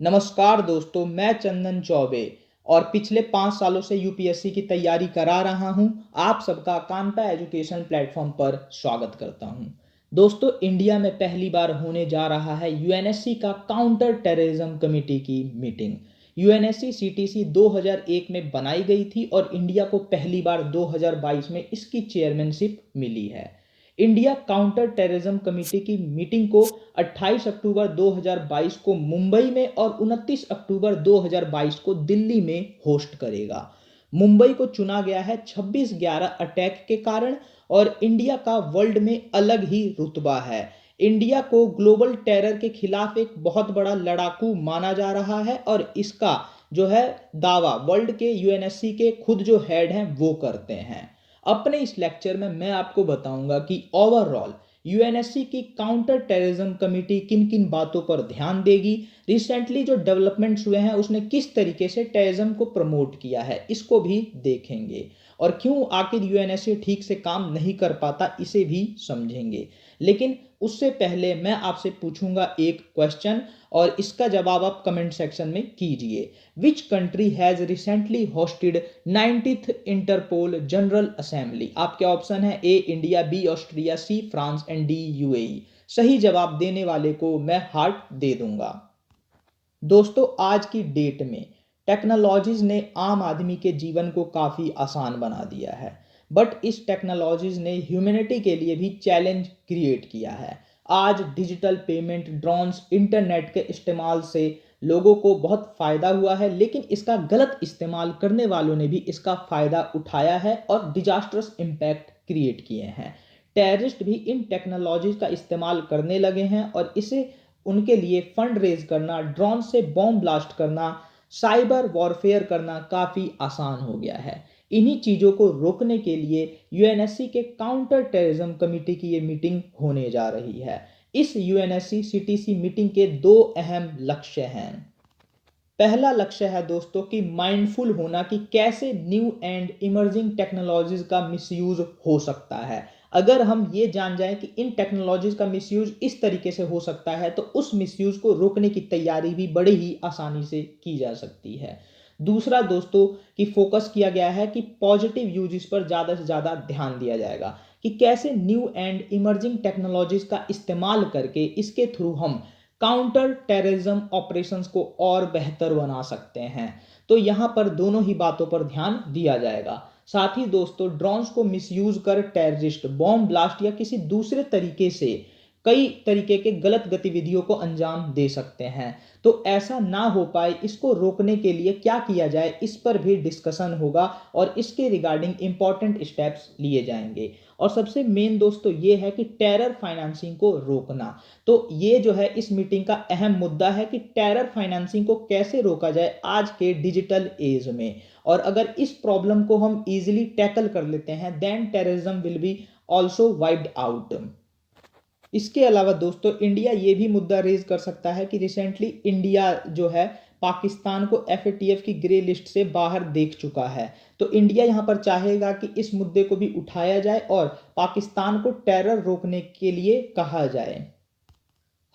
नमस्कार दोस्तों, मैं चंदन चौबे और पिछले 5 सालों से यूपीएससी की तैयारी करा रहा हूं। आप सबका कानपा एजुकेशन प्लेटफॉर्म पर स्वागत करता हूं। दोस्तों, इंडिया में पहली बार होने जा रहा है यूएनएससी का काउंटर टेररिज्म कमेटी की मीटिंग। यूएनएससी सीटीसी 2001 में बनाई गई थी और इंडिया को पहली बार 2022 में इसकी चेयरमैनशिप मिली है। इंडिया काउंटर टेररिज्म कमेटी की मीटिंग को 28 अक्टूबर 2022 को मुंबई में और 29 अक्टूबर 2022 को दिल्ली में होस्ट करेगा। मुंबई को चुना गया है 26/11 अटैक के कारण और इंडिया का वर्ल्ड में अलग ही रुतबा है। इंडिया को ग्लोबल टेरर के खिलाफ एक बहुत बड़ा लड़ाकू माना जा रहा है और इसका जो है दावा वर्ल्ड के यूएनएससी के खुद जो हेड हैं वो करते हैं। अपने इस लेक्चर में मैं आपको बताऊंगा कि ओवरऑल यूएनएससी की काउंटर टेररिज्म कमेटी किन किन बातों पर ध्यान देगी, रिसेंटली जो डेवलपमेंट्स हुए हैं उसने किस तरीके से टेररिज्म को प्रमोट किया है, इसको भी देखेंगे और क्यों आखिर यूएनएससी ठीक से काम नहीं कर पाता इसे भी समझेंगे। लेकिन उससे पहले मैं आपसे पूछूंगा एक क्वेश्चन और इसका जवाब आप कमेंट सेक्शन में कीजिए। Which country has recently hosted 90th Interpol general assembly? आपके ऑप्शन है A India, B Austria, C France and D UAE. सही जवाब देने वाले को मैं हार्ट दे दूंगा। दोस्तों, आज की डेट में टेक्नोलॉजीज ने आम आदमी के जीवन को काफ़ी आसान बना दिया है, बट इस टेक्नोलॉजीज ने ह्यूमैनिटी के लिए भी चैलेंज क्रिएट किया है। आज डिजिटल पेमेंट, ड्रोन्स, इंटरनेट के इस्तेमाल से लोगों को बहुत फ़ायदा हुआ है, लेकिन इसका गलत इस्तेमाल करने वालों ने भी इसका फ़ायदा उठाया है और डिजास्टर्स इम्पैक्ट क्रिएट किए हैं। टेररिस्ट भी इन टेक्नोलॉजीज का इस्तेमाल करने लगे हैं और इसे उनके लिए फंड रेज करना, ड्रोन से बॉम्ब ब्लास्ट करना, साइबर वॉरफेयर करना काफ़ी आसान हो गया है। इन्हीं चीज़ों को रोकने के लिए यूएनएससी के काउंटर टेररिज्म कमेटी की ये मीटिंग होने जा रही है। इस यूएनएससी सीटीसी मीटिंग के दो अहम लक्ष्य हैं। पहला लक्ष्य है दोस्तों कि माइंडफुल होना कि कैसे न्यू एंड इमर्जिंग टेक्नोलॉजीज का मिसयूज हो सकता है। अगर हम ये जान जाएं कि इन टेक्नोलॉजीज का मिसयूज इस तरीके से हो सकता है तो उस मिसयूज को रोकने की तैयारी भी बड़े ही आसानी से की जा सकती है। दूसरा दोस्तों कि फोकस किया गया है कि पॉजिटिव यूजेस पर ज़्यादा से ज़्यादा ध्यान दिया जाएगा कि कैसे न्यू एंड इमर्जिंग टेक्नोलॉजीज का इस्तेमाल करके इसके थ्रू हम काउंटर टेररिज्म ऑपरेशंस को और बेहतर बना सकते हैं। तो यहाँ पर दोनों ही बातों पर ध्यान दिया जाएगा। साथ ही दोस्तों, ड्रोन्स को मिसयूज कर टेररिस्ट बॉम्ब ब्लास्ट या किसी दूसरे तरीके से कई तरीके के गलत गतिविधियों को अंजाम दे सकते हैं। तो ऐसा ना हो पाए, इसको रोकने के लिए क्या किया जाए, इस पर भी डिस्कशन होगा और इसके रिगार्डिंग इंपॉर्टेंट स्टेप्स लिए जाएंगे। और सबसे मेन दोस्तों ये है कि टेरर फाइनेंसिंग को रोकना। तो ये जो है इस मीटिंग का अहम मुद्दा है कि टेरर फाइनेंसिंग को कैसे रोका जाए आज के डिजिटल एज में। और अगर इस प्रॉब्लम को हम इजीली टैकल कर लेते हैं then terrorism will be also wiped out. इसके अलावा दोस्तों, इंडिया ये भी मुद्दा रेज कर सकता है कि रिसेंटली इंडिया जो है पाकिस्तान को एफएटीएफ की ग्रे लिस्ट से बाहर देख चुका है। तो इंडिया यहाँ पर चाहेगा कि इस मुद्दे को भी उठाया जाए और पाकिस्तान को टेरर रोकने के लिए कहा जाए।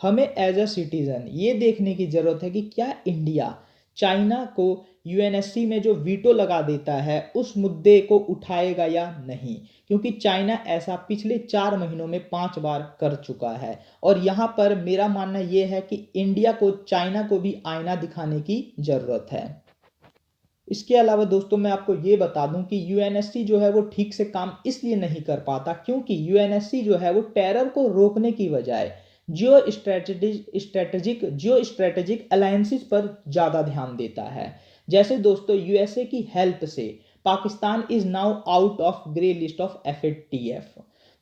हमें एज अ सिटीजन ये देखने की जरूरत है कि क्या इंडिया चाइना को यूएनएससी में जो वीटो लगा देता है उस मुद्दे को उठाएगा या नहीं, क्योंकि चाइना ऐसा पिछले 4 महीनों में 5 बार कर चुका है। और यहाँ पर मेरा मानना यह है कि इंडिया को चाइना को भी आईना दिखाने की जरूरत है। इसके अलावा दोस्तों मैं आपको ये बता दूं कि यूएनएससी जो है वो ठीक से काम इसलिए नहीं कर पाता क्योंकि यूएनएससी जो है वो टेरर को रोकने की बजाय जियो स्ट्रेटेजिक अलायंसेस पर ज़्यादा ध्यान देता है। जैसे दोस्तों, यूएसए की हेल्प से Pakistan is now out of grey list of FATF.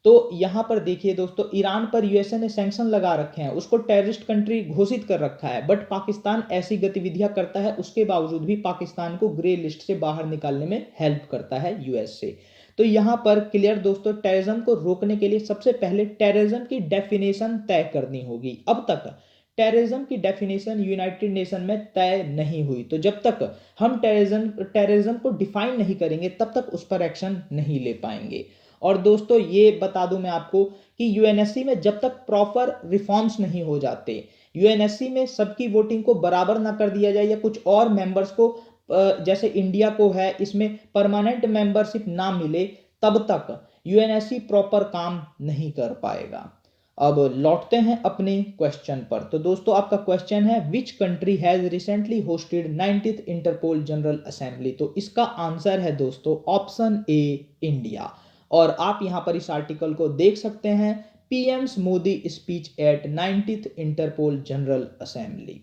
तो यहाँ पर देखिए दोस्तों, ईरान पर यूएसए ने सैंक्शन लगा रखे हैं, उसको टेररिस्ट कंट्री घोषित कर रखा है, बट पाकिस्तान ऐसी गतिविधियां करता है, उसके बावजूद भी पाकिस्तान को ग्रे लिस्ट से बाहर निकालने में हेल्प करता है यूएसए। तो यहाँ पर क्लियर दोस्तों, टेररिज्म को रोकने के लिए सबसे पहले टेररिज्म की डेफिनेशन तय करनी होगी। अब तक टेररिज्म की डेफिनेशन यूनाइटेड नेशन में तय नहीं हुई, तो जब तक हम टेररिज्म को डिफाइन नहीं करेंगे तब तक उस पर एक्शन नहीं ले पाएंगे। और दोस्तों ये बता दूं मैं आपको कि यूएनएससी में जब तक प्रॉपर रिफॉर्म्स नहीं हो जाते, यूएनएससी में सबकी वोटिंग को बराबर ना कर दिया जाए या कुछ और मेंबर्स को जैसे इंडिया को है इसमें परमानेंट मेंबरशिप ना मिले, तब तक यूएनएससी प्रॉपर काम नहीं कर पाएगा। अब लौटते हैं अपने क्वेश्चन पर। तो दोस्तों आपका क्वेश्चन है which country has recently hosted 90th Interpol general assembly. तो इसका आंसर है दोस्तों ऑप्शन ए, इंडिया। और आप यहां पर इस आर्टिकल को देख सकते हैं, PM's Modi speech at 90th Interpol general assembly.